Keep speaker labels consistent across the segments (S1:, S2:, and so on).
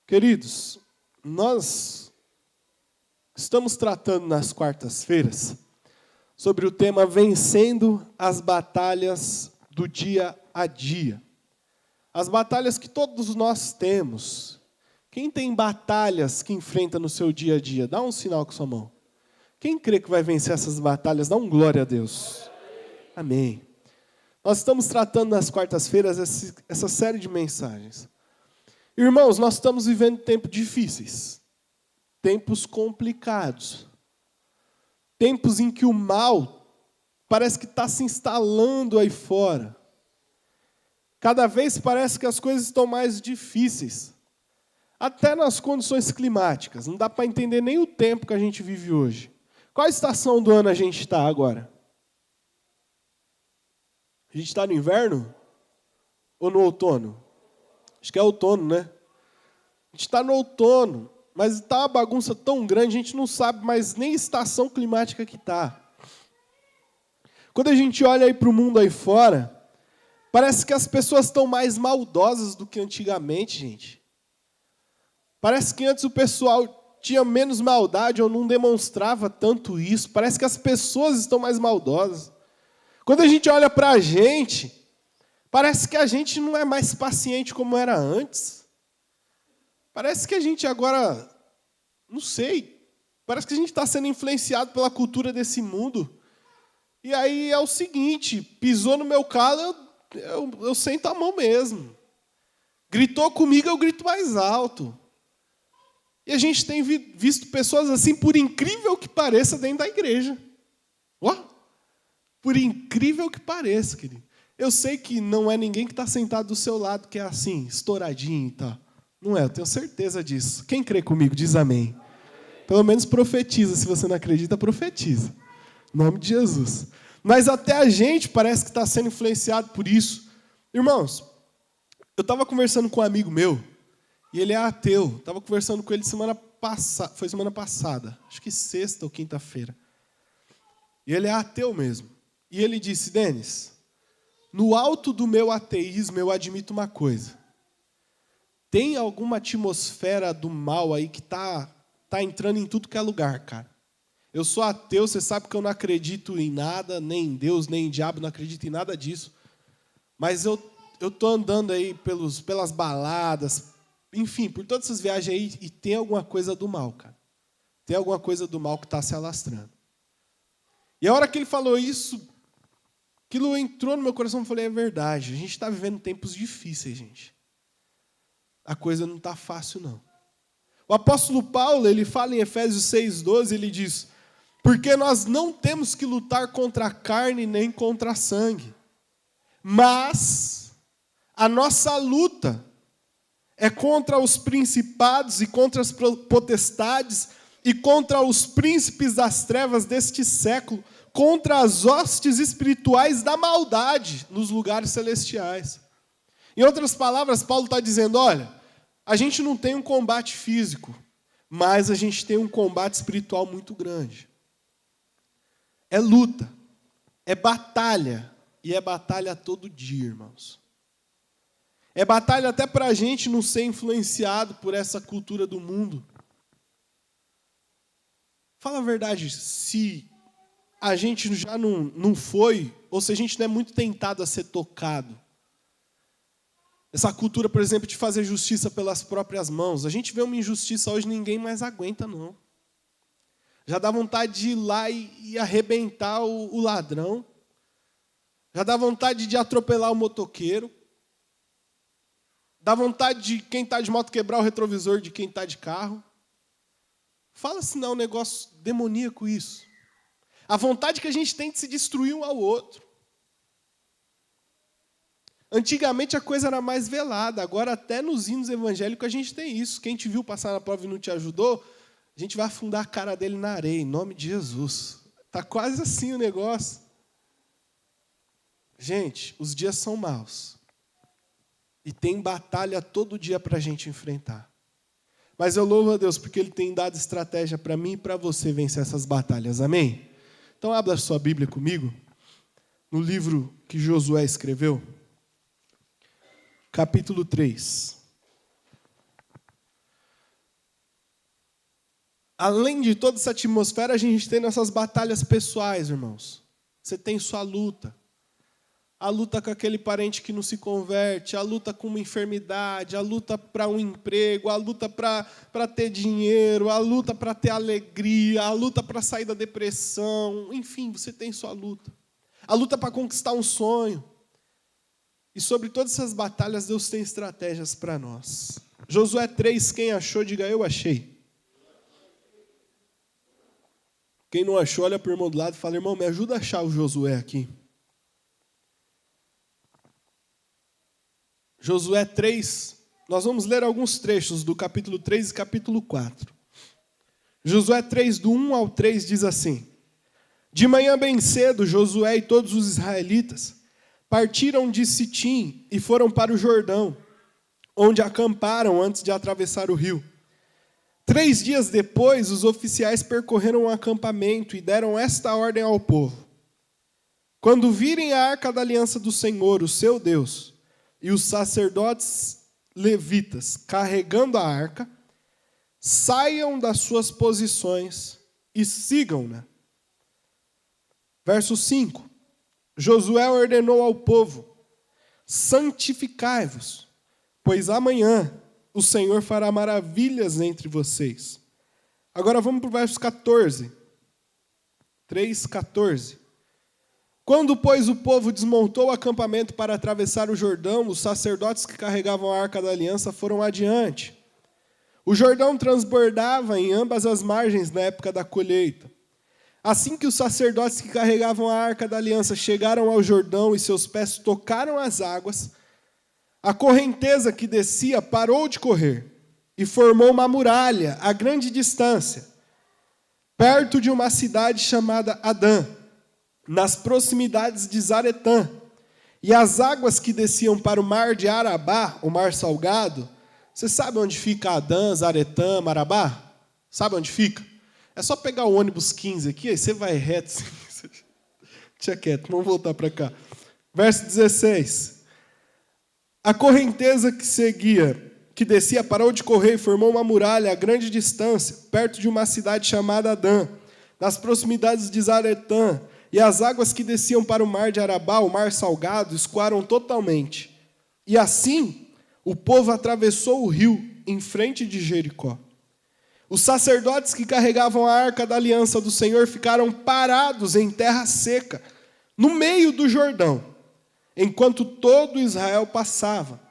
S1: Queridos, nós estamos tratando nas quartas-feiras sobre o tema Vencendo as Batalhas do Dia a Dia. As batalhas que todos nós temos. Quem tem batalhas que enfrenta no seu dia a dia? Dá um sinal com sua mão. Quem crê que vai vencer essas batalhas? Dá um glória a Deus. Amém. Nós estamos tratando nas quartas-feiras essa série de mensagens. Irmãos, nós estamos vivendo tempos difíceis, tempos complicados, tempos em que o mal parece que está se instalando aí fora. Cada vez parece que as coisas estão mais difíceis, até nas condições climáticas. Não dá para entender nem o tempo que a gente vive hoje. Qual estação do ano a gente está agora? A gente está no inverno ou no outono? Acho que é outono, né? A gente está no outono, mas está uma bagunça tão grande, a gente não sabe mais nem a estação climática que está. Quando a gente olha aí para o mundo aí fora, parece que as pessoas estão mais maldosas do que antigamente, gente. Parece que antes o pessoal tinha menos maldade ou não demonstrava tanto isso. Parece que as pessoas estão mais maldosas. Quando a gente olha para a gente, parece que a gente não é mais paciente como era antes. Parece que a gente agora, não sei, parece que a gente está sendo influenciado pela cultura desse mundo. E aí é o seguinte, pisou no meu calo, eu sento a mão mesmo. Gritou comigo, eu grito mais alto. E a gente tem visto pessoas assim, por incrível que pareça, dentro da igreja. Por incrível que pareça, querido. Eu sei que não é ninguém que está sentado do seu lado que é assim, estouradinho e tal. Não é, eu tenho certeza disso. Quem crê comigo, diz amém. Pelo menos profetiza, se você não acredita, profetiza. Em nome de Jesus. Mas até a gente parece que está sendo influenciado por isso. Irmãos, eu estava conversando com um amigo meu, e ele é ateu. Estava conversando com ele semana passada, acho que sexta ou quinta-feira. E ele é ateu mesmo. E ele disse, Denis, no alto do meu ateísmo, eu admito uma coisa. Tem alguma atmosfera do mal aí que tá entrando em tudo que é lugar, cara. Eu sou ateu, você sabe que eu não acredito em nada, nem em Deus, nem em diabo, não acredito em nada disso. Mas eu tô andando aí pelas baladas, enfim, por todas essas viagens aí, e tem alguma coisa do mal, cara. Tem alguma coisa do mal que está se alastrando. E a hora que ele falou isso, aquilo entrou no meu coração e falei, é verdade, a gente está vivendo tempos difíceis, gente. A coisa não está fácil, não. O apóstolo Paulo, ele fala em Efésios 6,12, ele diz, porque nós não temos que lutar contra a carne nem contra a sangue, mas a nossa luta é contra os principados e contra as potestades e contra os príncipes das trevas deste século, contra as hostes espirituais da maldade nos lugares celestiais. Em outras palavras, Paulo está dizendo, olha, a gente não tem um combate físico, mas a gente tem um combate espiritual muito grande. É luta, é batalha, e é batalha todo dia, irmãos. É batalha até para a gente não ser influenciado por essa cultura do mundo. Fala a verdade, se a gente já não foi, ou se a gente não é muito tentado a ser tocado. Essa cultura, por exemplo, de fazer justiça pelas próprias mãos. A gente vê uma injustiça hoje, ninguém mais aguenta, não. Já dá vontade de ir lá e arrebentar o ladrão. Já dá vontade de atropelar o motoqueiro. Dá vontade de quem está de moto quebrar o retrovisor de quem está de carro. Fala se não é um negócio demoníaco isso. A vontade que a gente tem de se destruir um ao outro. Antigamente a coisa era mais velada, agora até nos hinos evangélicos a gente tem isso. Quem te viu passar na prova e não te ajudou, a gente vai afundar a cara dele na areia, em nome de Jesus. Está quase assim o negócio. Gente, os dias são maus. E tem batalha todo dia para a gente enfrentar. Mas eu louvo a Deus porque Ele tem dado estratégia para mim e para você vencer essas batalhas. Amém? Então abra sua Bíblia comigo. No livro que Josué escreveu. Capítulo 3. além de toda essa atmosfera, a gente tem nossas batalhas pessoais, irmãos. Você tem sua luta. A luta com aquele parente que não se converte, a luta com uma enfermidade, a luta para um emprego, a luta para ter dinheiro, a luta para ter alegria, a luta para sair da depressão. Enfim, você tem sua luta. A luta para conquistar um sonho. E sobre todas essas batalhas, Deus tem estratégias para nós. Josué 3, quem achou, diga eu achei. Quem não achou, olha para o irmão do lado e fala, irmão, me ajuda a achar o Josué aqui. Josué 3, nós vamos ler alguns trechos do capítulo 3 e capítulo 4. Josué 3, do 1 ao 3, diz assim: De manhã bem cedo, Josué e todos os israelitas partiram de Sitim e foram para o Jordão, onde acamparam antes de atravessar o rio. 3 dias depois, os oficiais percorreram o acampamento e deram esta ordem ao povo: Quando virem a arca da aliança do Senhor, o seu Deus, e os sacerdotes levitas carregando a arca, saiam das suas posições e sigam-na. Verso 5. Josué ordenou ao povo: Santificai-vos, pois amanhã o Senhor fará maravilhas entre vocês. Agora vamos para o verso 14. 3:14. Quando, pois, o povo desmontou o acampamento para atravessar o Jordão, os sacerdotes que carregavam a arca da aliança foram adiante. O Jordão transbordava em ambas as margens na época da colheita. Assim que os sacerdotes que carregavam a arca da aliança chegaram ao Jordão e seus pés tocaram as águas, a correnteza que descia parou de correr e formou uma muralha a grande distância, perto de uma cidade chamada Adã, nas proximidades de Zaretã. E as águas que desciam para o mar de Arabá, o mar salgado, você sabe onde fica Adã, Zaretã, Marabá? Sabe onde fica? É só pegar o ônibus 15 aqui, aí você vai reto. Deixa quieto, vamos voltar para cá. Verso 16. A correnteza que descia, parou de correr e formou uma muralha a grande distância, perto de uma cidade chamada Adã, nas proximidades de Zaretã. E as águas que desciam para o mar de Arabá, o mar salgado, escoaram totalmente. E assim, o povo atravessou o rio em frente de Jericó. Os sacerdotes que carregavam a arca da aliança do Senhor ficaram parados em terra seca, no meio do Jordão, enquanto todo Israel passava,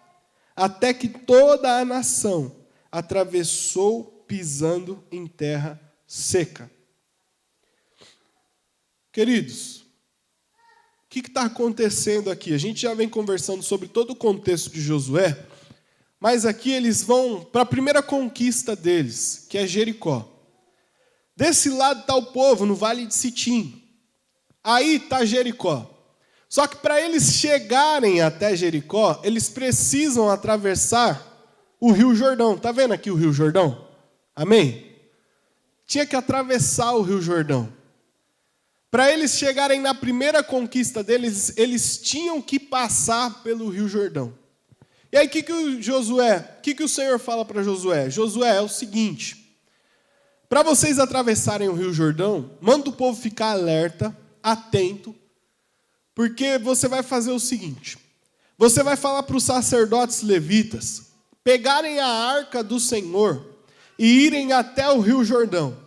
S1: até que toda a nação atravessou pisando em terra seca. Queridos, o que está acontecendo aqui? A gente já vem conversando sobre todo o contexto de Josué, mas aqui eles vão para a primeira conquista deles, que é Jericó. Desse lado está o povo, no vale de Sitim. Aí está Jericó. Só que para eles chegarem até Jericó, eles precisam atravessar o Rio Jordão. Está vendo aqui o Rio Jordão? Amém? Tinha que atravessar o Rio Jordão. Para eles chegarem na primeira conquista deles, eles tinham que passar pelo Rio Jordão. E aí, o que o Senhor fala para Josué? Josué, é o seguinte: para vocês atravessarem o Rio Jordão, manda o povo ficar alerta, atento, porque você vai fazer o seguinte: você vai falar para os sacerdotes levitas pegarem a arca do Senhor e irem até o Rio Jordão.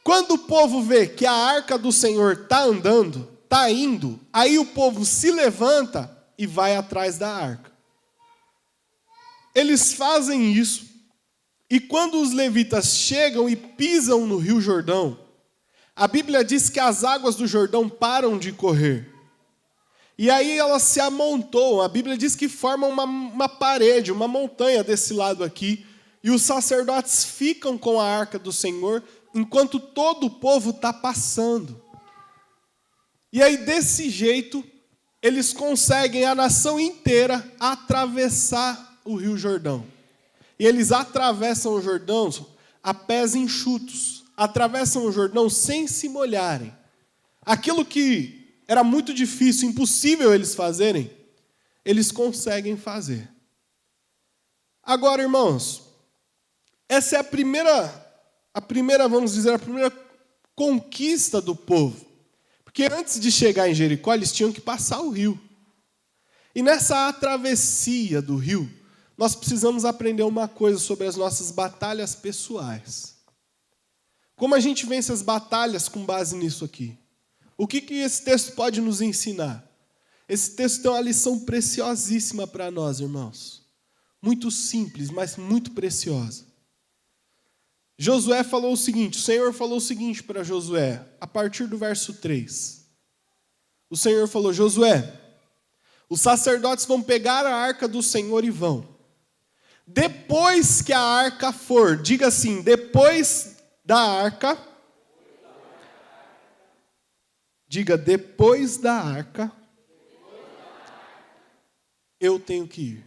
S1: Quando o povo vê que a arca do Senhor está andando, está indo, aí o povo se levanta e vai atrás da arca. Eles fazem isso, e quando os levitas chegam e pisam no Rio Jordão, a Bíblia diz que as águas do Jordão param de correr. E aí elas se amontoam, a Bíblia diz que formam uma parede, uma montanha desse lado aqui, e os sacerdotes ficam com a arca do Senhor, enquanto todo o povo está passando. E aí, desse jeito, eles conseguem a nação inteira atravessar o Rio Jordão. E eles atravessam o Jordão a pés enxutos. Atravessam o Jordão sem se molharem. Aquilo que era muito difícil, impossível eles fazerem, eles conseguem fazer. Agora, irmãos, essa é a a primeira conquista do povo. Porque antes de chegar em Jericó, eles tinham que passar o rio. E nessa travessia do rio, nós precisamos aprender uma coisa sobre as nossas batalhas pessoais. Como a gente vence as batalhas com base nisso aqui? O que esse texto pode nos ensinar? Esse texto tem uma lição preciosíssima para nós, irmãos. Muito simples, mas muito preciosa. Josué falou o seguinte, o Senhor falou o seguinte para Josué, a partir do verso 3. O Senhor falou, Josué, os sacerdotes vão pegar a arca do Senhor e vão. Depois que a arca for, diga assim, depois da arca, diga, depois da arca, eu tenho que ir.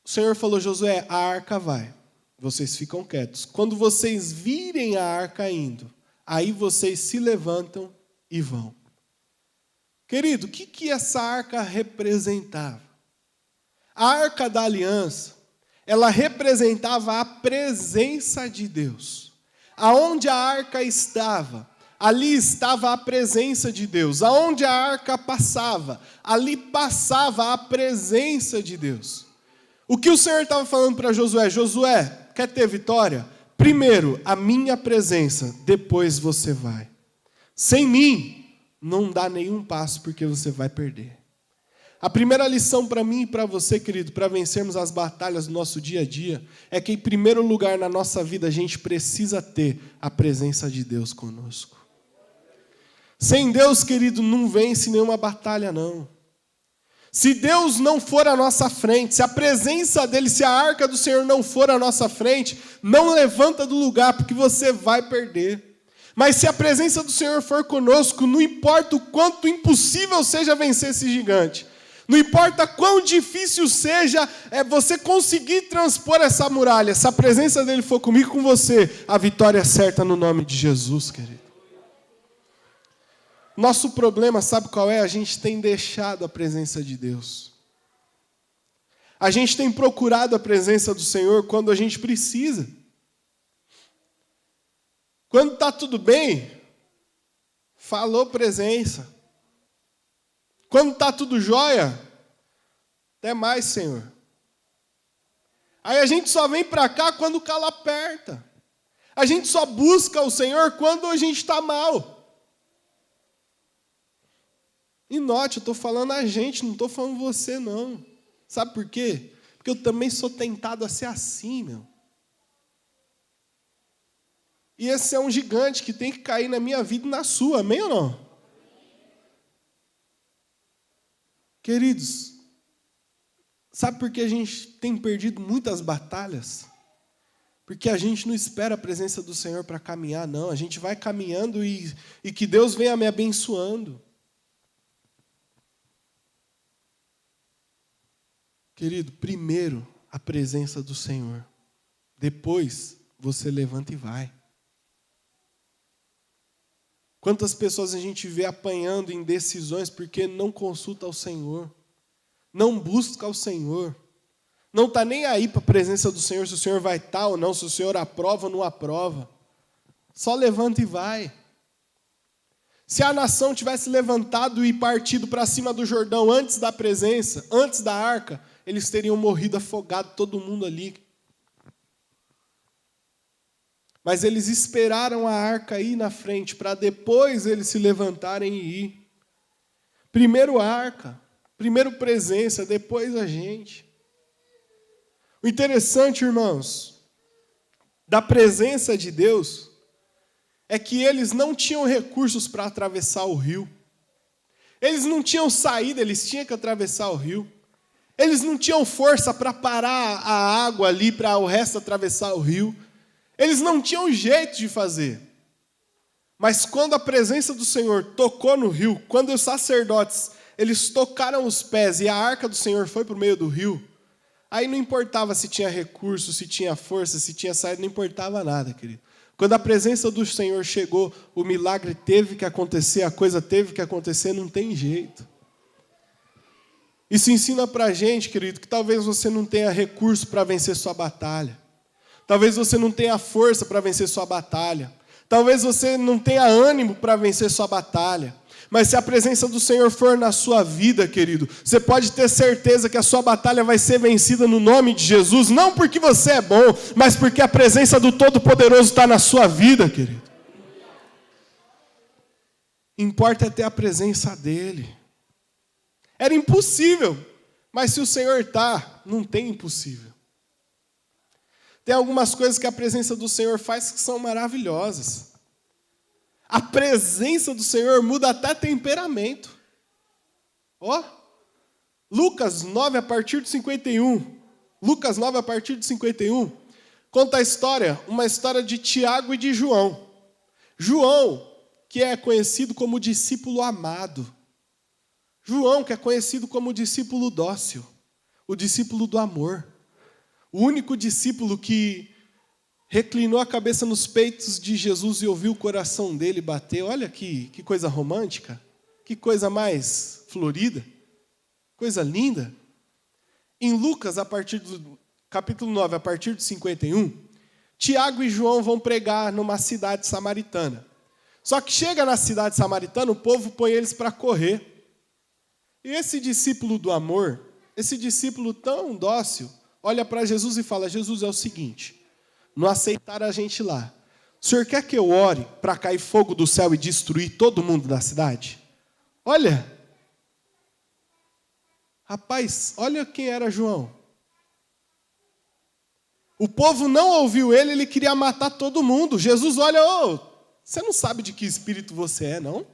S1: O Senhor falou, Josué, a arca vai. Vocês ficam quietos. Quando vocês virem a arca indo, aí vocês se levantam e vão. Querido, o que essa arca representava? A arca da aliança, ela representava a presença de Deus. Aonde a arca estava, ali estava a presença de Deus. Aonde a arca passava, ali passava a presença de Deus. O que o Senhor estava falando para Josué? Josué, quer ter vitória? Primeiro, a minha presença, depois você vai. Sem mim, não dá nenhum passo, porque você vai perder. A primeira lição para mim e para você, querido, para vencermos as batalhas do nosso dia a dia, é que em primeiro lugar na nossa vida a gente precisa ter a presença de Deus conosco. Sem Deus, querido, não vence nenhuma batalha, não. Se Deus não for à nossa frente, se a presença dEle, se a arca do Senhor não for à nossa frente, não levanta do lugar, porque você vai perder. Mas se a presença do Senhor for conosco, não importa o quanto impossível seja vencer esse gigante, não importa quão difícil seja você conseguir transpor essa muralha, se a presença dEle for comigo, com você, a vitória é certa no nome de Jesus, querido. Nosso problema, sabe qual é? A gente tem deixado a presença de Deus. A gente tem procurado a presença do Senhor quando a gente precisa. Quando está tudo bem, falou presença. Quando está tudo jóia, até mais, Senhor. Aí a gente só vem para cá quando o calo aperta. A gente só busca o Senhor quando a gente está mal. E note, eu estou falando a gente, não estou falando você, não. Sabe por quê? Porque eu também sou tentado a ser assim, meu. E esse é um gigante que tem que cair na minha vida e na sua, amém ou não? Queridos, sabe por que a gente tem perdido muitas batalhas? Porque a gente não espera a presença do Senhor para caminhar, não. A gente vai caminhando e que Deus venha me abençoando. Querido, primeiro a presença do Senhor. Depois você levanta e vai. Quantas pessoas a gente vê apanhando em decisões porque não consulta ao Senhor, não busca ao Senhor, não está nem aí para a presença do Senhor, se o Senhor vai estar ou não, se o Senhor aprova ou não aprova. Só levanta e vai. Se a nação tivesse levantado e partido para cima do Jordão antes da presença, antes da arca, eles teriam morrido afogado, todo mundo ali. Mas eles esperaram a arca ir na frente, para depois eles se levantarem e ir. Primeiro a arca, primeiro presença, depois a gente. O interessante, irmãos, da presença de Deus, é que eles não tinham recursos para atravessar o rio. Eles não tinham saída, eles tinham que atravessar o rio. Eles não tinham força para parar a água ali, para o resto atravessar o rio. Eles não tinham jeito de fazer. Mas quando a presença do Senhor tocou no rio, quando os sacerdotes, eles tocaram os pés e a arca do Senhor foi para o meio do rio, aí não importava se tinha recurso, se tinha força, se tinha saída, não importava nada, querido. Quando a presença do Senhor chegou, o milagre teve que acontecer, a coisa teve que acontecer, não tem jeito. Isso ensina para a gente, querido, que talvez você não tenha recurso para vencer sua batalha. Talvez você não tenha força para vencer sua batalha. Talvez você não tenha ânimo para vencer sua batalha. Mas se a presença do Senhor for na sua vida, querido, você pode ter certeza que a sua batalha vai ser vencida no nome de Jesus, não porque você é bom, mas porque a presença do Todo-Poderoso está na sua vida, querido. Importa é ter a presença dEle. Era impossível, mas se o Senhor está, não tem impossível. Tem algumas coisas que a presença do Senhor faz que são maravilhosas. A presença do Senhor muda até temperamento. Lucas 9, a partir de 51. Lucas 9, a partir de 51. Conta uma história de Tiago e de João. João, que é conhecido como discípulo amado. João, que é conhecido como discípulo dócil. O discípulo do amor. O único discípulo que reclinou a cabeça nos peitos de Jesus e ouviu o coração dele bater. Olha que coisa romântica, que coisa mais florida, coisa linda. Em Lucas, a partir do capítulo 9, a partir de 51, Tiago e João vão pregar numa cidade samaritana. Só que chega na cidade samaritana, o povo põe eles para correr. E esse discípulo do amor, esse discípulo tão dócil, olha para Jesus e fala: Jesus, é o seguinte, não aceitaram a gente lá. O senhor quer que eu ore para cair fogo do céu e destruir todo mundo da cidade? Olha. Rapaz, olha quem era João. O povo não ouviu ele queria matar todo mundo. Jesus olha, você não sabe de que espírito você é, não?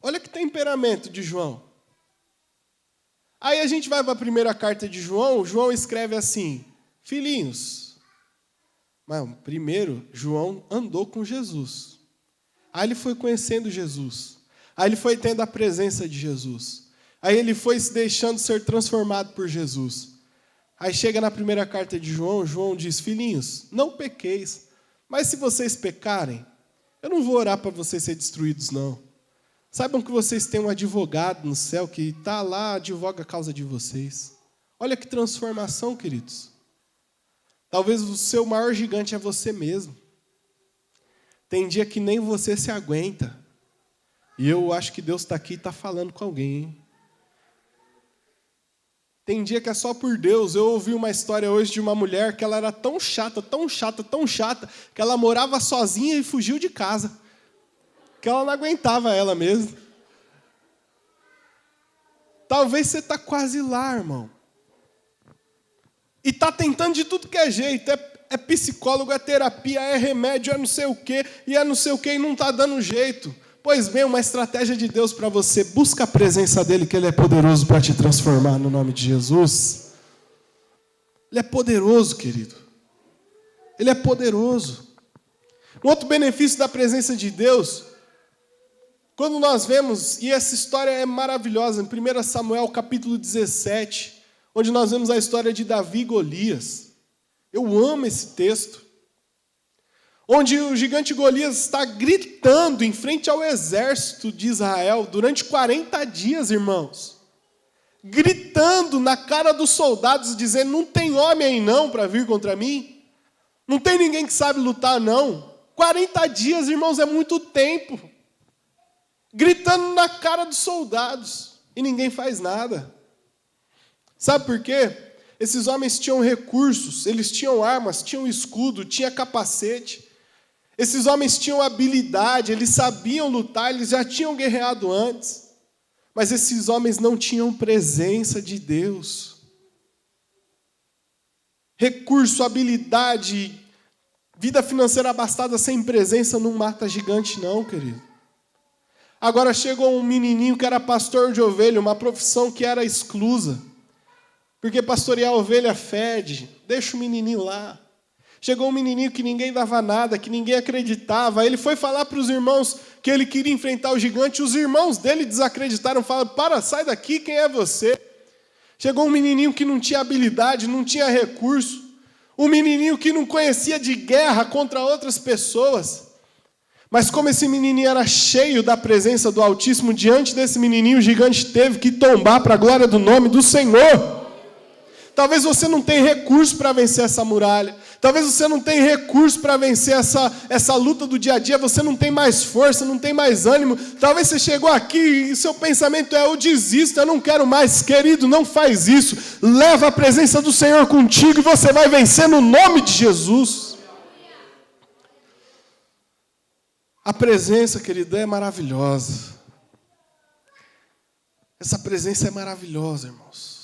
S1: Olha que temperamento de João. Aí a gente vai para a primeira carta de João, João escreve assim: filhinhos. Mas primeiro, João andou com Jesus. Aí ele foi conhecendo Jesus. Aí ele foi tendo a presença de Jesus. Aí ele foi se deixando ser transformado por Jesus. Aí chega na primeira carta de João, João diz: filhinhos, não pequeis, mas se vocês pecarem, eu não vou orar para vocês serem destruídos, não. Saibam que vocês têm um advogado no céu que está lá, advoga a causa de vocês. Olha que transformação, queridos. Talvez o seu maior gigante é você mesmo. Tem dia que nem você se aguenta. E eu acho que Deus está aqui e está falando com alguém, hein? Tem dia que é só por Deus. Eu ouvi uma história hoje de uma mulher que ela era tão chata, tão chata, tão chata, que ela morava sozinha e fugiu de casa. Que ela não aguentava ela mesma. Talvez você está quase lá, irmão. E está tentando de tudo que é jeito. É psicólogo, é terapia, é remédio, é não sei o quê, e não está dando jeito. Pois bem, uma estratégia de Deus para você. Busca a presença dEle, que Ele é poderoso para te transformar no nome de Jesus. Ele é poderoso, querido. Ele é poderoso. Um outro benefício da presença de Deus, quando nós vemos, e essa história é maravilhosa, em 1 Samuel capítulo 17, onde nós vemos a história de Davi e Golias. Eu amo esse texto. Onde o gigante Golias está gritando em frente ao exército de Israel durante 40 dias, irmãos. Gritando na cara dos soldados, dizendo: não tem homem aí não para vir contra mim. Não tem ninguém que sabe lutar não. 40 dias, irmãos, é muito tempo. Gritando na cara dos soldados. E ninguém faz nada. Sabe por quê? Esses homens tinham recursos, eles tinham armas, tinham escudo, tinha capacete. Esses homens tinham habilidade, eles sabiam lutar, eles já tinham guerreado antes. Mas esses homens não tinham presença de Deus. Recurso, habilidade, vida financeira abastada sem presença não mata gigante não, querido. Agora chegou um menininho que era pastor de ovelha, uma profissão que era exclusa. Porque pastorear ovelha fede, deixa o menininho lá. Chegou um menininho que ninguém dava nada, que ninguém acreditava. Ele foi falar para os irmãos que ele queria enfrentar o gigante. Os irmãos dele desacreditaram, falaram: sai daqui, quem é você? Chegou um menininho que não tinha habilidade, não tinha recurso. Um menininho que não conhecia de guerra contra outras pessoas. Mas como esse menininho era cheio da presença do Altíssimo, diante desse menininho o gigante teve que tombar para a glória do nome do Senhor. Talvez você não tenha recurso para vencer essa muralha. Talvez você não tenha recurso para vencer essa luta do dia a dia. Você não tem mais força, não tem mais ânimo. Talvez você chegou aqui e seu pensamento é: eu desisto, eu não quero mais. Querido, não faz isso. Leva a presença do Senhor contigo e você vai vencer no nome de Jesus. A presença, querido, é maravilhosa. Essa presença é maravilhosa, irmãos.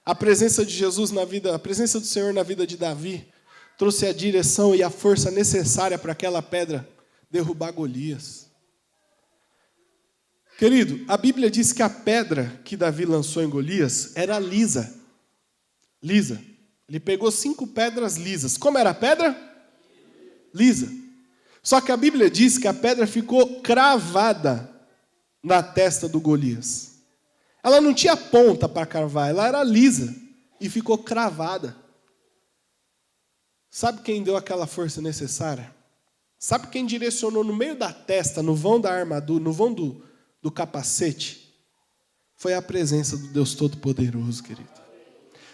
S1: A presença de Jesus na vida, a presença do Senhor na vida de Davi trouxe a direção e a força necessária para aquela pedra derrubar Golias. Querido, a Bíblia diz que a pedra que Davi lançou em Golias era lisa. Lisa. Ele pegou 5 pedras lisas. Como era a pedra? Lisa. Só que a Bíblia diz que a pedra ficou cravada na testa do Golias. Ela não tinha ponta para cravar, ela era lisa e ficou cravada. Sabe quem deu aquela força necessária? Sabe quem direcionou no meio da testa, no vão da armadura, no vão do capacete? Foi a presença do Deus Todo-Poderoso, querido.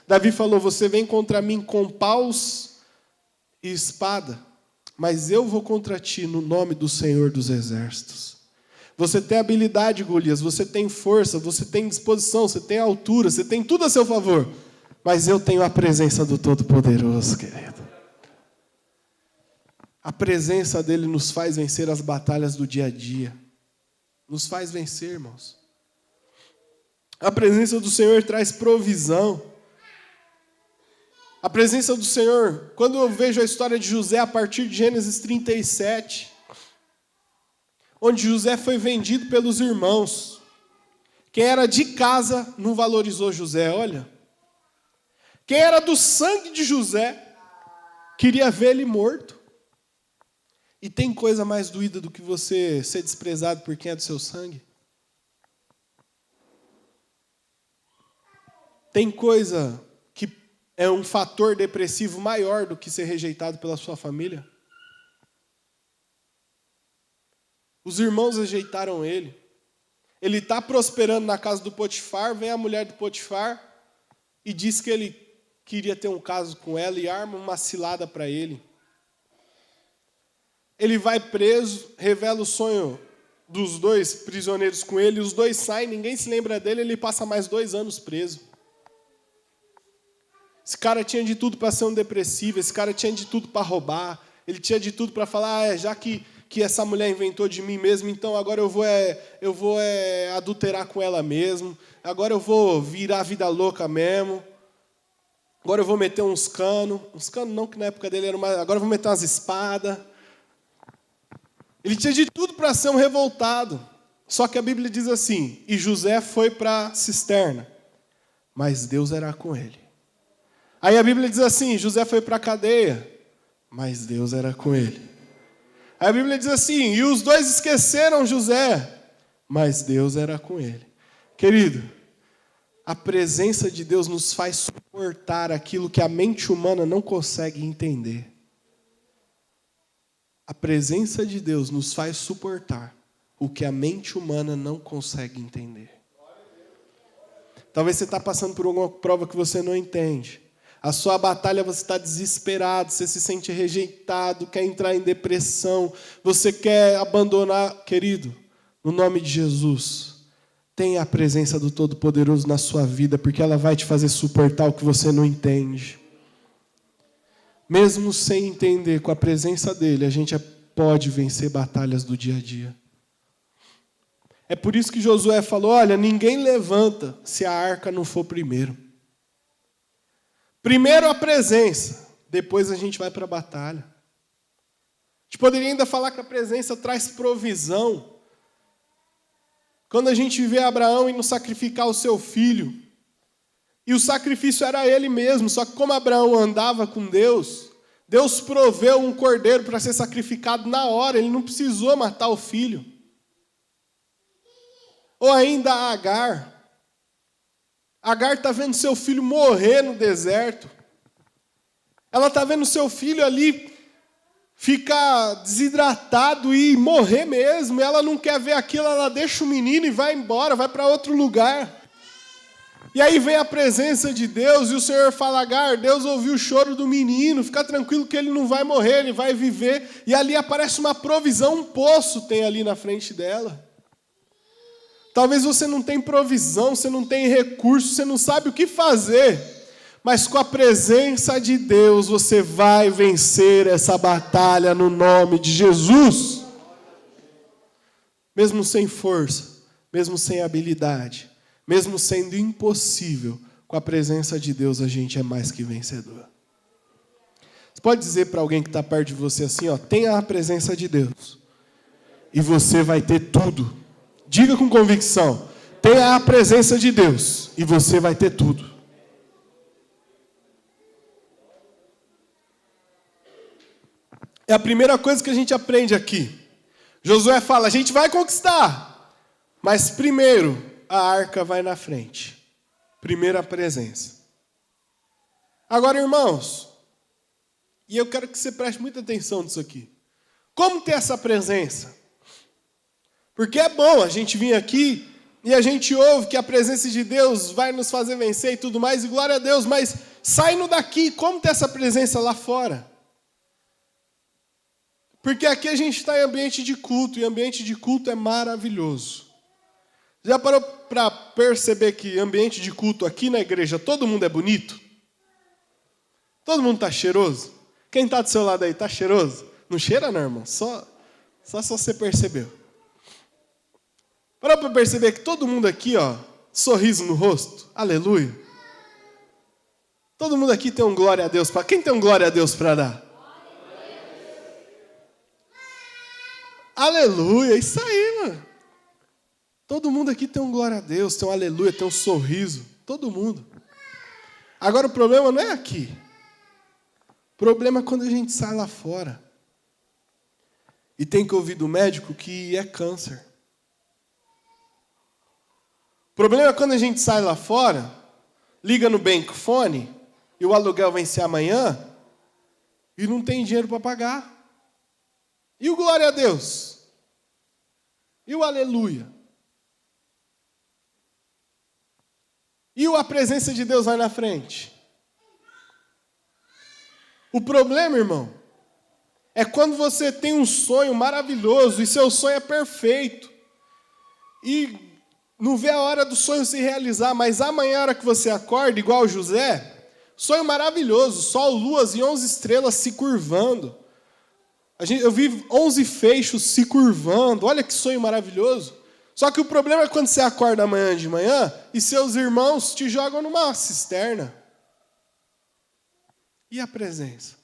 S1: Davi falou: você vem contra mim com paus e espada, mas eu vou contra ti no nome do Senhor dos Exércitos. Você tem habilidade, Golias, você tem força, você tem disposição, você tem altura, você tem tudo a seu favor. Mas eu tenho a presença do Todo-Poderoso, querido. A presença dele nos faz vencer as batalhas do dia a dia. Nos faz vencer, irmãos. A presença do Senhor traz provisão. A presença do Senhor, quando eu vejo a história de José a partir de Gênesis 37... onde José foi vendido pelos irmãos. Quem era de casa não valorizou José, olha. Quem era do sangue de José queria ver ele morto. E tem coisa mais doída do que você ser desprezado por quem é do seu sangue? Tem coisa que é um fator depressivo maior do que ser rejeitado pela sua família? Os irmãos rejeitaram ele. Ele está prosperando na casa do Potifar, vem a mulher do Potifar e diz que ele queria ter um caso com ela e arma uma cilada para ele. Ele vai preso, revela o sonho dos 2 prisioneiros com ele, os 2 saem, ninguém se lembra dele, ele passa mais 2 anos preso. Esse cara tinha de tudo para ser um depressivo, esse cara tinha de tudo para roubar, ele tinha de tudo para falar: já que essa mulher inventou de mim mesmo, então agora eu vou adulterar com ela mesmo, agora eu vou virar a vida louca mesmo, agora eu vou meter uns canos não, que na época dele era agora eu vou meter umas espadas. Ele tinha de tudo para ser um revoltado, só que a Bíblia diz assim: e José foi para a cisterna, mas Deus era com ele. Aí a Bíblia diz assim: José foi para a cadeia, mas Deus era com ele. A Bíblia diz assim: e os 2 esqueceram José, mas Deus era com ele. Querido, a presença de Deus nos faz suportar aquilo que a mente humana não consegue entender. A presença de Deus nos faz suportar o que a mente humana não consegue entender. Talvez você está passando por alguma prova que você não entende. A sua batalha, você está desesperado, você se sente rejeitado, quer entrar em depressão, você quer abandonar. Querido, no nome de Jesus, tenha a presença do Todo-Poderoso na sua vida, porque ela vai te fazer suportar o que você não entende. Mesmo sem entender, com a presença dele, a gente pode vencer batalhas do dia a dia. É por isso que Josué falou: olha, ninguém levanta se a arca não for primeiro. Primeiro a presença, depois a gente vai para a batalha. A gente poderia ainda falar que a presença traz provisão. Quando a gente vê Abraão indo sacrificar o seu filho, e o sacrifício era ele mesmo, só que como Abraão andava com Deus, Deus proveu um cordeiro para ser sacrificado na hora, ele não precisou matar o filho. Ou ainda Agar. Agar está vendo seu filho morrer no deserto. Ela está vendo seu filho ali ficar desidratado e morrer mesmo. Ela não quer ver aquilo, ela deixa o menino e vai embora, vai para outro lugar. E aí vem a presença de Deus e o Senhor fala: Agar, Deus ouviu o choro do menino, fica tranquilo que ele não vai morrer, ele vai viver. E ali aparece uma provisão, um poço tem ali na frente dela. Talvez você não tenha provisão, você não tenha recurso, você não sabe o que fazer. Mas com a presença de Deus você vai vencer essa batalha no nome de Jesus. Mesmo sem força, mesmo sem habilidade, mesmo sendo impossível, com a presença de Deus a gente é mais que vencedor. Você pode dizer para alguém que está perto de você assim, ó, tenha a presença de Deus e você vai ter tudo. Diga com convicção, tenha a presença de Deus e você vai ter tudo. É a primeira coisa que a gente aprende aqui. Josué fala, a gente vai conquistar, mas primeiro a arca vai na frente. Primeira presença. Agora, irmãos, e eu quero que você preste muita atenção nisso aqui. Como ter essa presença? Porque é bom a gente vir aqui e a gente ouve que a presença de Deus vai nos fazer vencer e tudo mais, e glória a Deus, mas saindo daqui, como ter essa presença lá fora? Porque aqui a gente está em ambiente de culto, e ambiente de culto é maravilhoso. Já parou para perceber que ambiente de culto aqui na igreja, todo mundo é bonito? Todo mundo está cheiroso? Quem está do seu lado aí, está cheiroso? Não cheira não, irmão, só você percebeu. Parou para perceber que todo mundo aqui, ó, sorriso no rosto, aleluia. Todo mundo aqui tem um glória a Deus. Quem tem um glória a Deus para dar? Aleluia, isso aí, mano. Todo mundo aqui tem um glória a Deus, tem um aleluia, tem um sorriso. Todo mundo. Agora o problema não é aqui. O problema é quando a gente sai lá fora. E tem que ouvir do médico que é câncer. O problema é quando a gente sai lá fora, liga no bankfone, e o aluguel vai ser amanhã, e não tem dinheiro para pagar. E o glória a Deus? E o aleluia? E a presença de Deus vai na frente? O problema, irmão, é quando você tem um sonho maravilhoso e seu sonho é perfeito. E não vê a hora do sonho se realizar, mas amanhã, a hora que você acorda, igual José, sonho maravilhoso, sol, luas e 11 estrelas se curvando. Eu vi 11 feixes se curvando, olha que sonho maravilhoso. Só que o problema é quando você acorda amanhã de manhã e seus irmãos te jogam numa cisterna. E a presença?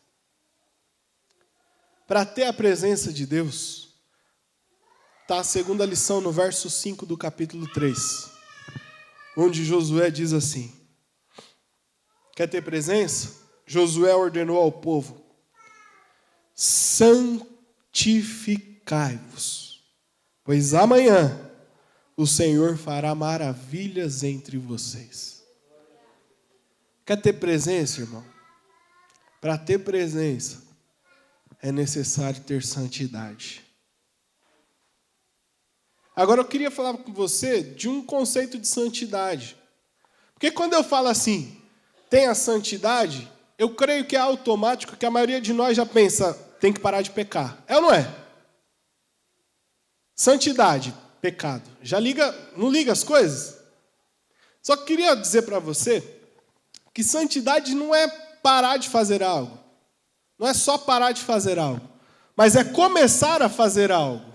S1: Para ter a presença de Deus, está a segunda lição no verso 5 do capítulo 3, onde Josué diz assim, quer ter presença? Josué ordenou ao povo, santificai-vos, pois amanhã o Senhor fará maravilhas entre vocês. Quer ter presença, irmão? Para ter presença, é necessário ter santidade. Agora eu queria falar com você de um conceito de santidade. Porque quando eu falo assim, tenha santidade, eu creio que é automático que a maioria de nós já pensa, tem que parar de pecar. É ou não é? Santidade, pecado. Já não liga as coisas? Só que queria dizer para você que santidade não é parar de fazer algo. Não é só parar de fazer algo. Mas é começar a fazer algo.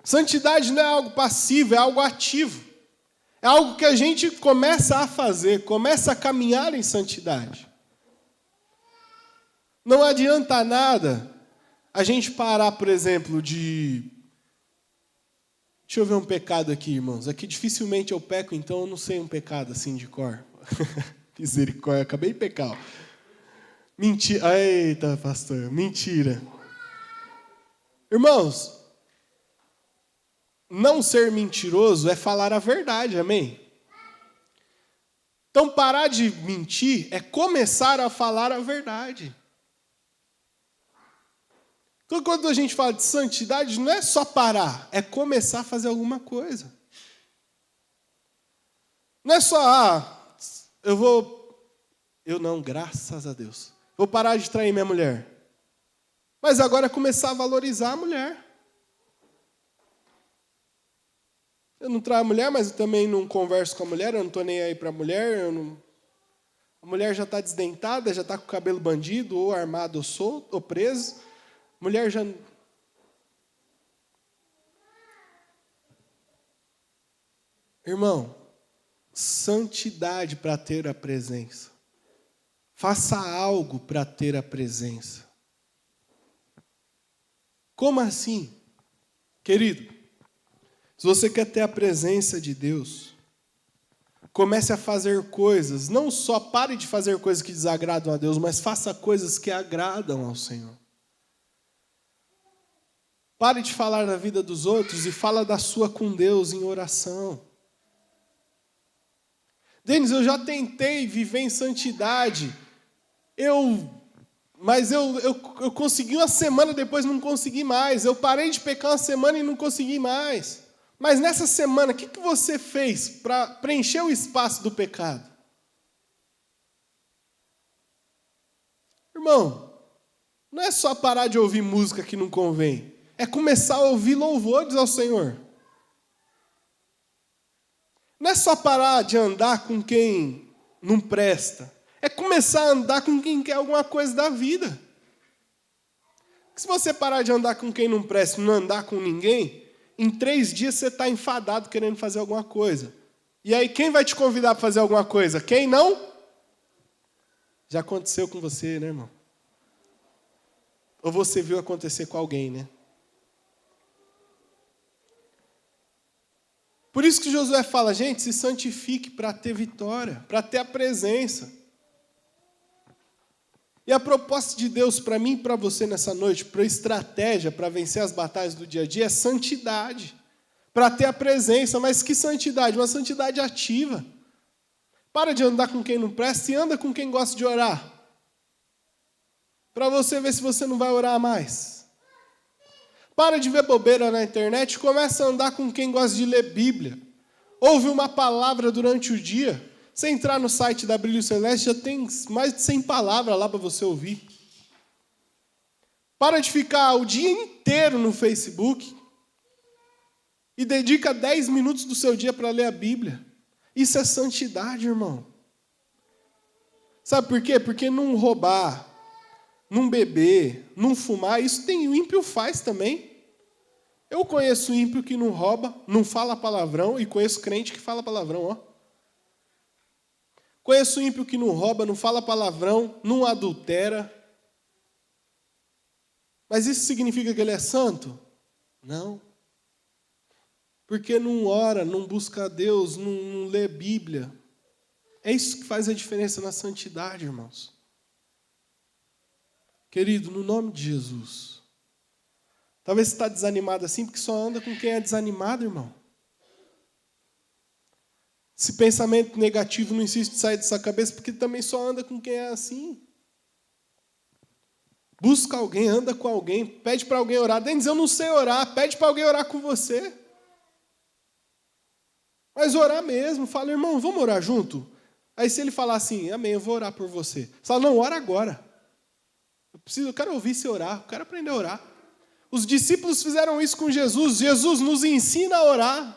S1: Santidade não é algo passivo, é algo ativo. É algo que a gente começa a fazer, começa a caminhar em santidade. Não adianta nada a gente parar, por exemplo, de... Deixa eu ver um pecado aqui, irmãos. Aqui dificilmente eu peco, então eu não sei um pecado assim de cor. Misericórdia, acabei de pecar. Mentira. Eita, pastor, mentira. Irmãos, não ser mentiroso é falar a verdade, amém? Então, parar de mentir é começar a falar a verdade. Então, quando a gente fala de santidade, não é só parar, é começar a fazer alguma coisa. Não é só, eu não, graças a Deus, vou parar de trair minha mulher. Mas agora é começar a valorizar a mulher. Eu não traio a mulher, mas eu também não converso com a mulher, eu não estou nem aí para a mulher. A mulher já está desdentada, já está com o cabelo bandido, ou armado, ou solto, ou preso. A mulher já... Irmão, santidade para ter a presença. Faça algo para ter a presença. Como assim? Querido, se você quer ter a presença de Deus, comece a fazer coisas, não só pare de fazer coisas que desagradam a Deus, mas faça coisas que agradam ao Senhor. Pare de falar da vida dos outros e fala da sua com Deus em oração. Denis, eu já tentei viver em santidade, mas eu consegui uma semana, depois não consegui mais. Eu parei de pecar uma semana e não consegui mais. Mas nessa semana, o que você fez para preencher o espaço do pecado? Irmão, não é só parar de ouvir música que não convém. É começar a ouvir louvores ao Senhor. Não é só parar de andar com quem não presta. É começar a andar com quem quer alguma coisa da vida. Se você parar de andar com quem não presta e não andar com ninguém, em 3 dias você está enfadado querendo fazer alguma coisa. E aí quem vai te convidar para fazer alguma coisa? Quem não? Já aconteceu com você, né, irmão? Ou você viu acontecer com alguém, né? Por isso que Josué fala, gente, se santifique para ter vitória, para ter a presença. E a proposta de Deus para mim e para você nessa noite, para a estratégia, para vencer as batalhas do dia a dia, é santidade. Para ter a presença, mas que santidade? Uma santidade ativa. Para de andar com quem não presta e anda com quem gosta de orar. Para você ver se você não vai orar mais. Para de ver bobeira na internet e começa a andar com quem gosta de ler Bíblia. Ouve uma palavra durante o dia. Você entrar no site da Brilho Celeste, já tem mais de 100 palavras lá para você ouvir. Para de ficar o dia inteiro no Facebook e dedica 10 minutos do seu dia para ler a Bíblia. Isso é santidade, irmão. Sabe por quê? Porque não roubar, não beber, não fumar, isso o ímpio faz também. Eu conheço ímpio que não rouba, não fala palavrão, e conheço crente que fala palavrão, ó. Conheço ímpio que não rouba, não fala palavrão, não adultera. Mas isso significa que ele é santo? Não. Porque não ora, não busca a Deus, não lê Bíblia. É isso que faz a diferença na santidade, irmãos. Querido, no nome de Jesus. Talvez você está desanimado assim porque só anda com quem é desanimado, irmão. Esse pensamento negativo não insiste em sair dessa cabeça porque também só anda com quem é assim. Busca alguém, anda com alguém, pede para alguém orar. Denis, eu não sei orar, pede para alguém orar com você. Mas orar mesmo, fala, irmão, vamos orar junto? Aí se ele falar assim, amém, eu vou orar por você. Você fala, não, ora agora. Eu quero ouvir você orar, eu quero aprender a orar. Os discípulos fizeram isso com Jesus. Jesus nos ensina a orar.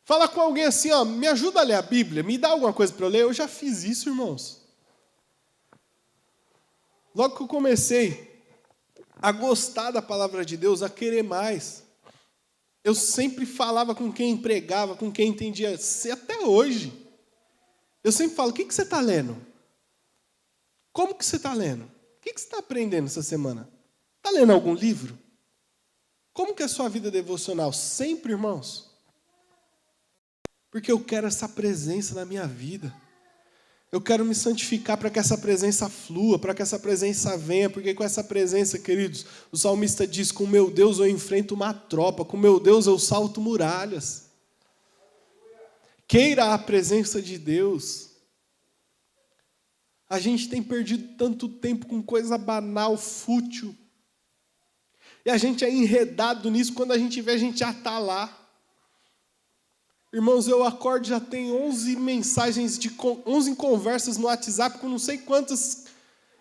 S1: Fala com alguém assim, ó, me ajuda a ler a Bíblia, me dá alguma coisa para eu ler. Eu já fiz isso, irmãos. Logo que eu comecei a gostar da palavra de Deus, a querer mais, eu sempre falava com quem pregava, com quem entendia, até hoje. Eu sempre falo, o que você está lendo? Como que você está lendo? O que você está aprendendo essa semana? Está lendo algum livro? Como que é a sua vida devocional? Sempre, irmãos. Porque eu quero essa presença na minha vida. Eu quero me santificar para que essa presença flua, para que essa presença venha, porque com essa presença, queridos, o salmista diz, com meu Deus eu enfrento uma tropa, com meu Deus eu salto muralhas. Queira a presença de Deus. A gente tem perdido tanto tempo com coisa banal, fútil. E a gente é enredado nisso, quando a gente vê, a gente já está lá. Irmãos, eu acordo, já tem 11 mensagens, 11 conversas no WhatsApp com não sei quantas,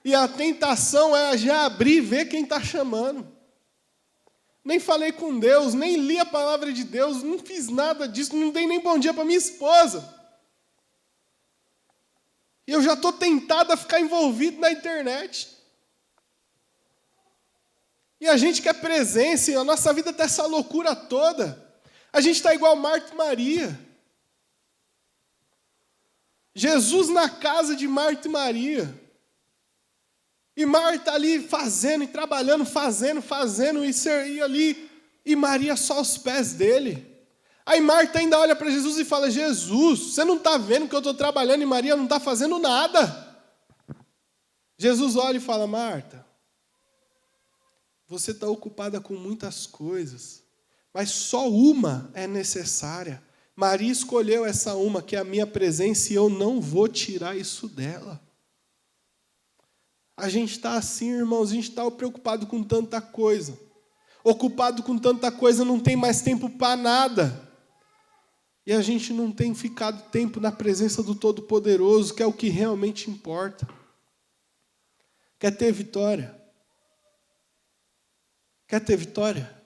S1: e a tentação é já abrir e ver quem está chamando. Nem falei com Deus, nem li a palavra de Deus, não fiz nada disso, não dei nem bom dia para minha esposa. E eu já estou tentado a ficar envolvido na internet. E a gente quer presença, e a nossa vida está essa loucura toda. A gente está igual Marta e Maria. Jesus na casa de Marta e Maria. E Marta ali fazendo e trabalhando, fazendo, e ali, e Maria só aos pés dele. Aí Marta ainda olha para Jesus e fala: Jesus, você não está vendo que eu estou trabalhando e Maria não está fazendo nada? Jesus olha e fala: Marta, você está ocupada com muitas coisas, mas só uma é necessária. Maria escolheu essa uma, que é a minha presença, e eu não vou tirar isso dela. A gente está assim, irmãos, a gente está preocupado com tanta coisa. Ocupado com tanta coisa, não tem mais tempo para nada. E a gente não tem ficado tempo na presença do Todo-Poderoso, que é o que realmente importa. Quer ter vitória? Quer ter vitória?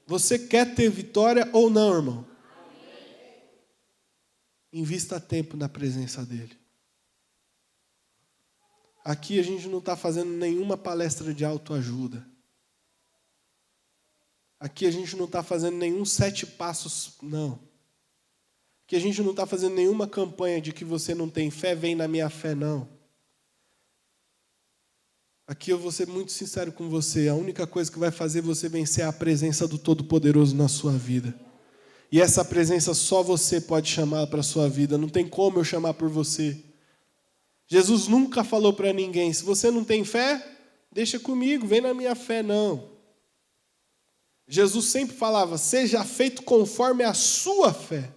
S1: Você quer ter vitória ou não, irmão? Invista tempo na presença dele. Aqui a gente não está fazendo nenhuma palestra de autoajuda. Aqui a gente não está fazendo nenhum 7 passos, não. Aqui a gente não está fazendo nenhuma campanha de que você não tem fé, vem na minha fé, não. Aqui eu vou ser muito sincero com você. A única coisa que vai fazer você vencer é a presença do Todo-Poderoso na sua vida. E essa presença só você pode chamar para a sua vida. Não tem como eu chamar por você. Jesus nunca falou para ninguém: se você não tem fé, deixa comigo, vem na minha fé, não. Jesus sempre falava: seja feito conforme a sua fé.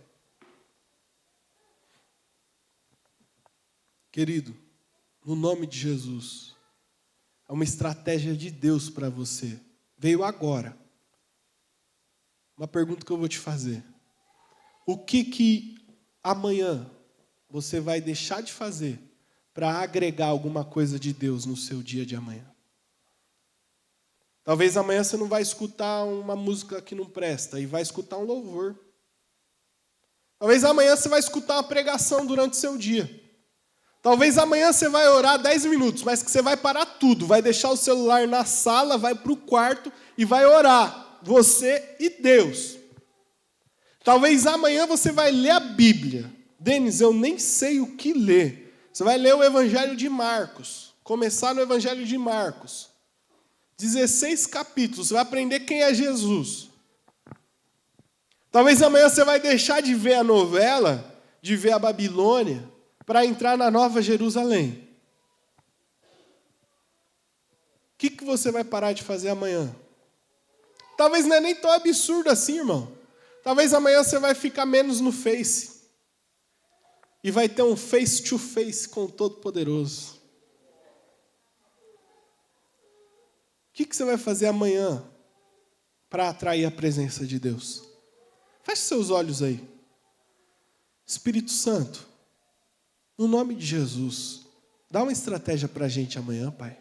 S1: Querido, no nome de Jesus, é uma estratégia de Deus para você. Veio agora. Uma pergunta que eu vou te fazer. O que amanhã você vai deixar de fazer para agregar alguma coisa de Deus no seu dia de amanhã? Talvez amanhã você não vai escutar uma música que não presta e vai escutar um louvor. Talvez amanhã você vai escutar uma pregação durante o seu dia. Talvez amanhã você vai orar 10 minutos, mas que você vai parar tudo, vai deixar o celular na sala, vai para o quarto e vai orar, você e Deus. Talvez amanhã você vai ler a Bíblia. Denis, eu nem sei o que ler. Você vai ler o Evangelho de Marcos, começar no Evangelho de Marcos. 16 capítulos, você vai aprender quem é Jesus. Talvez amanhã você vai deixar de ver a novela, de ver a Babilônia, para entrar na Nova Jerusalém. O que você vai parar de fazer amanhã? Talvez não é nem tão absurdo assim, irmão. Talvez amanhã você vai ficar menos no Face. E vai ter um face-to-face com o Todo-Poderoso. O que você vai fazer amanhã para atrair a presença de Deus? Feche seus olhos aí. Espírito Santo, no nome de Jesus, dá uma estratégia para a gente amanhã, Pai.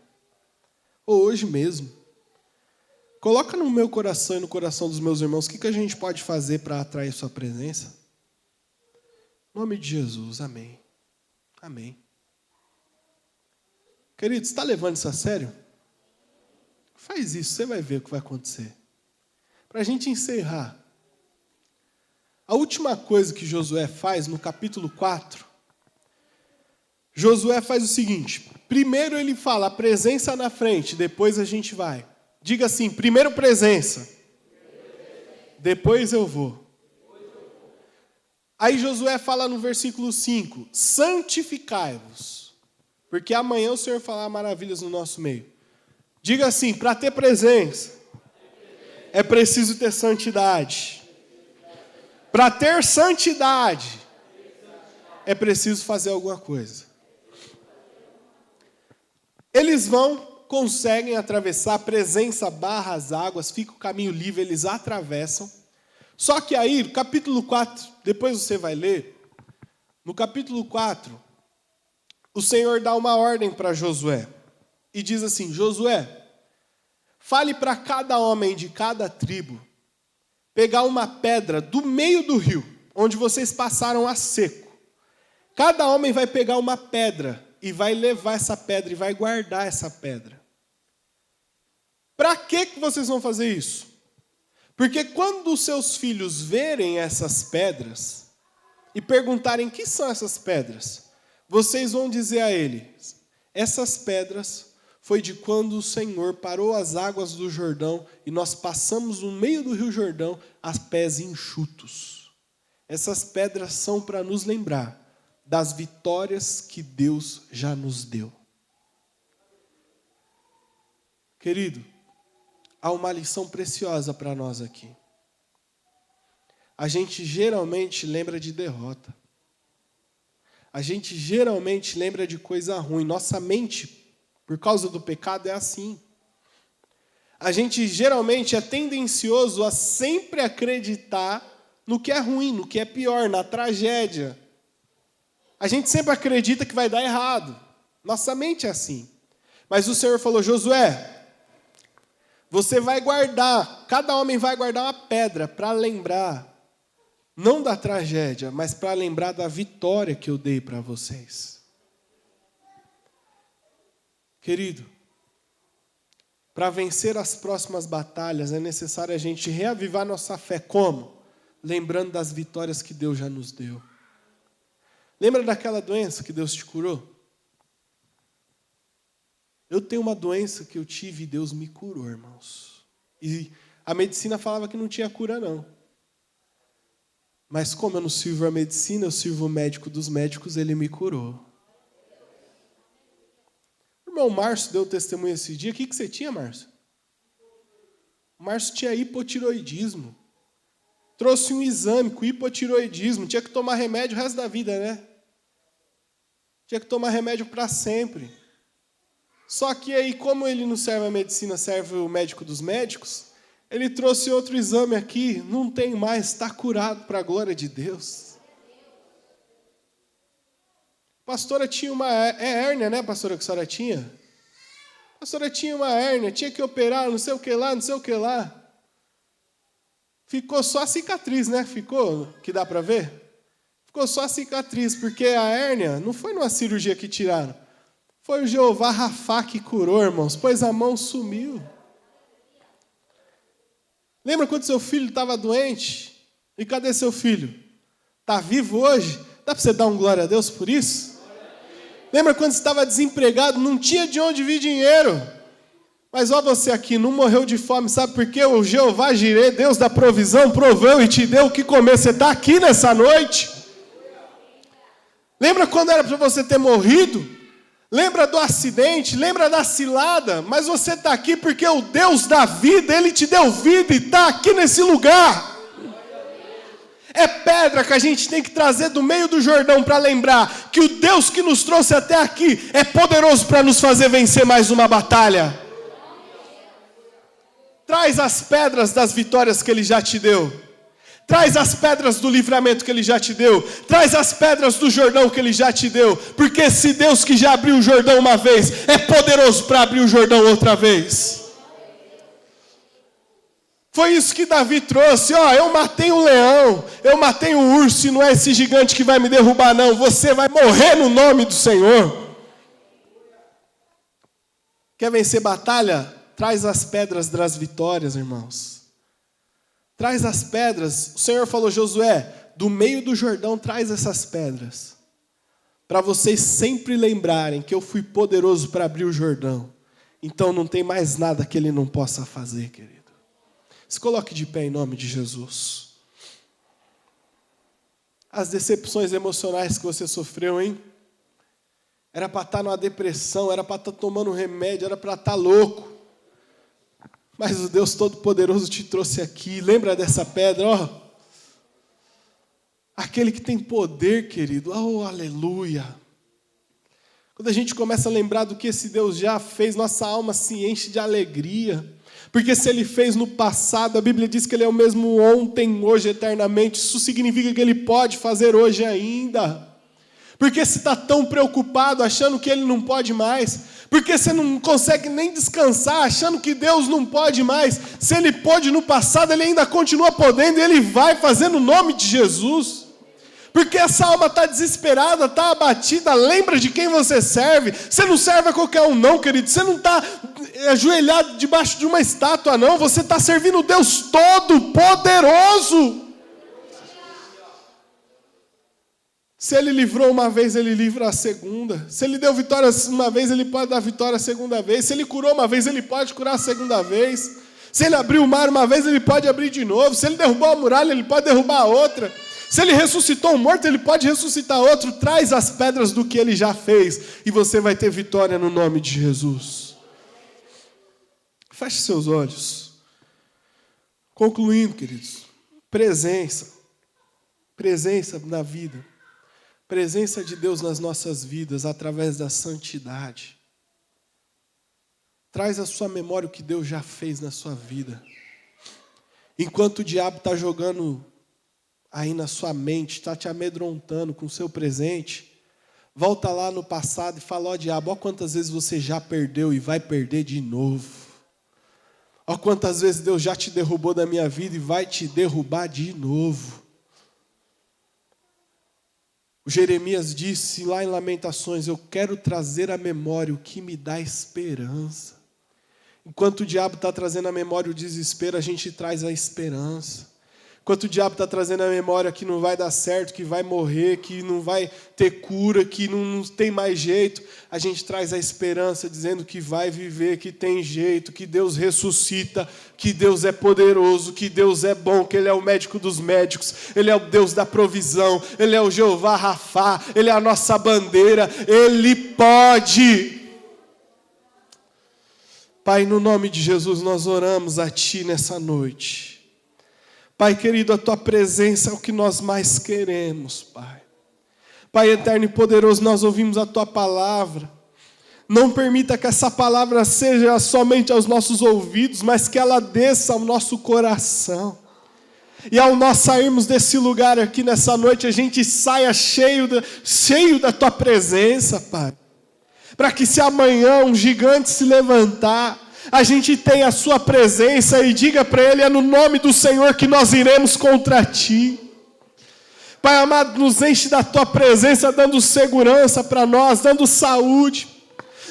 S1: Ou hoje mesmo. Coloca no meu coração e no coração dos meus irmãos o que a gente pode fazer para atrair sua presença. Em nome de Jesus, amém. Amém. Querido, você está levando isso a sério? Faz isso, você vai ver o que vai acontecer. Para a gente encerrar, a última coisa que Josué faz no capítulo 4, Josué faz o seguinte: primeiro ele fala a presença na frente, depois a gente vai. Diga assim: primeiro presença, depois eu vou. Aí Josué fala no versículo 5, santificai-vos, porque amanhã o Senhor falará maravilhas no nosso meio. Diga assim: para ter presença, é preciso ter santidade. Para ter santidade, é preciso fazer alguma coisa. Eles conseguem atravessar, a presença barra as águas, fica o caminho livre, eles atravessam. Só que aí, no capítulo 4, depois você vai ler, no capítulo 4, o Senhor dá uma ordem para Josué. E diz assim: Josué, fale para cada homem de cada tribo pegar uma pedra do meio do rio, onde vocês passaram a seco. Cada homem vai pegar uma pedra e vai levar essa pedra e vai guardar essa pedra. Para que vocês vão fazer isso? Porque quando os seus filhos verem essas pedras e perguntarem o que são essas pedras, vocês vão dizer a eles: essas pedras foi de quando o Senhor parou as águas do Jordão e nós passamos no meio do rio Jordão a pés enxutos. Essas pedras são para nos lembrar das vitórias que Deus já nos deu. Querido, há uma lição preciosa para nós aqui. A gente geralmente lembra de derrota. A gente geralmente lembra de coisa ruim. Nossa mente, por causa do pecado, é assim. A gente geralmente é tendencioso a sempre acreditar no que é ruim, no que é pior, na tragédia. A gente sempre acredita que vai dar errado. Nossa mente é assim. Mas o Senhor falou: Josué, você vai guardar, cada homem vai guardar uma pedra para lembrar, não da tragédia, mas para lembrar da vitória que eu dei para vocês. Querido, para vencer as próximas batalhas é necessário a gente reavivar nossa fé. Como? Lembrando das vitórias que Deus já nos deu. Lembra daquela doença que Deus te curou? Eu tenho uma doença que eu tive e Deus me curou, irmãos. E a medicina falava que não tinha cura, não. Mas como eu não sirvo a medicina, eu sirvo o médico dos médicos, ele me curou. O irmão Márcio deu testemunho esse dia. O que você tinha, Márcio? O Márcio tinha hipotiroidismo. Trouxe um exame com hipotiroidismo. Tinha que tomar remédio o resto da vida, né? Tinha que tomar remédio para sempre. Só que aí, como ele não serve a medicina, serve o médico dos médicos, ele trouxe outro exame aqui, não tem mais, está curado para a glória de Deus. Pastora tinha uma hérnia, né, pastora, que a senhora tinha? Pastora tinha uma hérnia, tinha que operar, não sei o que lá, não sei o que lá. Ficou só a cicatriz, né? Ficou, que dá para ver? Ficou só a cicatriz, porque a hérnia não foi numa cirurgia que tiraram. Foi o Jeová Rafá que curou, irmãos, pois a mão sumiu. Lembra quando seu filho estava doente? E cadê seu filho? Está vivo hoje? Dá para você dar um glória a Deus por isso? Lembra quando você estava desempregado? Não tinha de onde vir dinheiro. Mas ó, você aqui, não morreu de fome, sabe por quê? O Jeová Jirê, Deus da provisão, proveu e te deu o que comer. Você está aqui nessa noite? Lembra quando era para você ter morrido? Lembra do acidente? Lembra da cilada? Mas você está aqui porque o Deus da vida, Ele te deu vida e está aqui nesse lugar. É pedra que a gente tem que trazer do meio do Jordão para lembrar que o Deus que nos trouxe até aqui é poderoso para nos fazer vencer mais uma batalha. Traz as pedras das vitórias que Ele já te deu. Traz as pedras do livramento que Ele já te deu. Traz as pedras do Jordão que Ele já te deu. Porque esse Deus que já abriu o Jordão uma vez, é poderoso para abrir o Jordão outra vez. Foi isso que Davi trouxe. Ó, eu matei um leão, eu matei um urso, e não é esse gigante que vai me derrubar, não. Você vai morrer no nome do Senhor. Quer vencer batalha? Traz as pedras das vitórias, irmãos. Traz as pedras. O Senhor falou: Josué, do meio do Jordão, traz essas pedras. Para vocês sempre lembrarem que eu fui poderoso para abrir o Jordão. Então não tem mais nada que Ele não possa fazer, querido. Se coloque de pé em nome de Jesus. As decepções emocionais que você sofreu, hein? Era para estar numa depressão, era para estar tomando remédio, era para estar louco. Mas o Deus Todo-Poderoso te trouxe aqui. Lembra dessa pedra, ó? Aquele que tem poder, querido. Oh, aleluia. Quando a gente começa a lembrar do que esse Deus já fez, nossa alma se enche de alegria. Porque se Ele fez no passado, a Bíblia diz que Ele é o mesmo ontem, hoje, eternamente. Isso significa que Ele pode fazer hoje ainda. Por que você está tão preocupado, achando que Ele não pode mais? Por que você não consegue nem descansar, achando que Deus não pode mais? Se Ele pôde no passado, Ele ainda continua podendo, e Ele vai fazer no nome de Jesus. Porque essa alma está desesperada, está abatida, lembra de quem você serve. Você não serve a qualquer um não, querido. Você não está ajoelhado debaixo de uma estátua não. Você está servindo o Deus Todo-Poderoso. Se Ele livrou uma vez, Ele livra a segunda. Se Ele deu vitória uma vez, Ele pode dar vitória a segunda vez. Se Ele curou uma vez, Ele pode curar a segunda vez. Se Ele abriu o mar uma vez, Ele pode abrir de novo. Se Ele derrubou a muralha, Ele pode derrubar a outra. Se Ele ressuscitou um morto, Ele pode ressuscitar outro. Traz as pedras do que Ele já fez e você vai ter vitória no nome de Jesus. Feche seus olhos. Concluindo, queridos. Presença na vida. Presença de Deus nas nossas vidas através da santidade. Traz à sua memória o que Deus já fez na sua vida. Enquanto o diabo está jogando aí na sua mente, está te amedrontando com o seu presente, volta lá no passado e fala: ó diabo, ó quantas vezes você já perdeu e vai perder de novo. Ó quantas vezes Deus já te derrubou da minha vida e vai te derrubar de novo. O Jeremias disse lá em Lamentações: eu quero trazer à memória o que me dá esperança. Enquanto o diabo está trazendo à memória o desespero, a gente traz a esperança. Enquanto o diabo está trazendo à memória que não vai dar certo, que vai morrer, que não vai ter cura, que não tem mais jeito, a gente traz a esperança dizendo que vai viver, que tem jeito, que Deus ressuscita, que Deus é poderoso, que Deus é bom, que Ele é o médico dos médicos, Ele é o Deus da provisão, Ele é o Jeová Rafá, Ele é a nossa bandeira, Ele pode. Pai, no nome de Jesus, nós oramos a Ti nessa noite. Pai querido, a Tua presença é o que nós mais queremos, Pai. Pai eterno e poderoso, nós ouvimos a Tua palavra. Não permita que essa palavra seja somente aos nossos ouvidos, mas que ela desça ao nosso coração. E ao nós sairmos desse lugar aqui nessa noite, a gente saia cheio da Tua presença, Pai. Para que se amanhã um gigante se levantar, a gente tenha a Sua presença e diga para Ele: é no nome do Senhor que nós iremos contra Ti. Pai amado, nos enche da Tua presença, dando segurança para nós, dando saúde.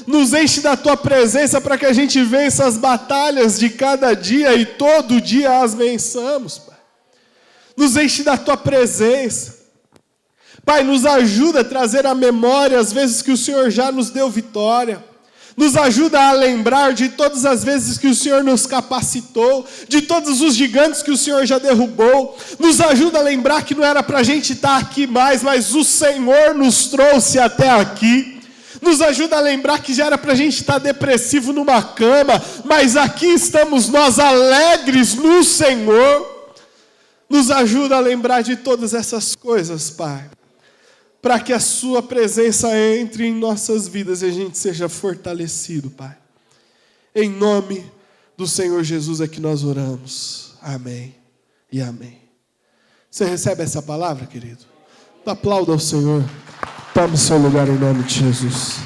S1: Nos enche da Tua presença para que a gente vença as batalhas de cada dia e todo dia as vençamos, Pai. Nos enche da Tua presença. Pai, nos ajuda a trazer à memória as vezes que o Senhor já nos deu vitória. Nos ajuda a lembrar de todas as vezes que o Senhor nos capacitou, de todos os gigantes que o Senhor já derrubou. Nos ajuda a lembrar que não era para a gente estar aqui mais, mas o Senhor nos trouxe até aqui. Nos ajuda a lembrar que já era para a gente estar depressivo numa cama, mas aqui estamos nós alegres no Senhor. Nos ajuda a lembrar de todas essas coisas, Pai, para que a Sua presença entre em nossas vidas e a gente seja fortalecido, Pai. Em nome do Senhor Jesus é que nós oramos. Amém e amém. Você recebe essa palavra, querido? Aplauda ao Senhor. Tome seu lugar em nome de Jesus.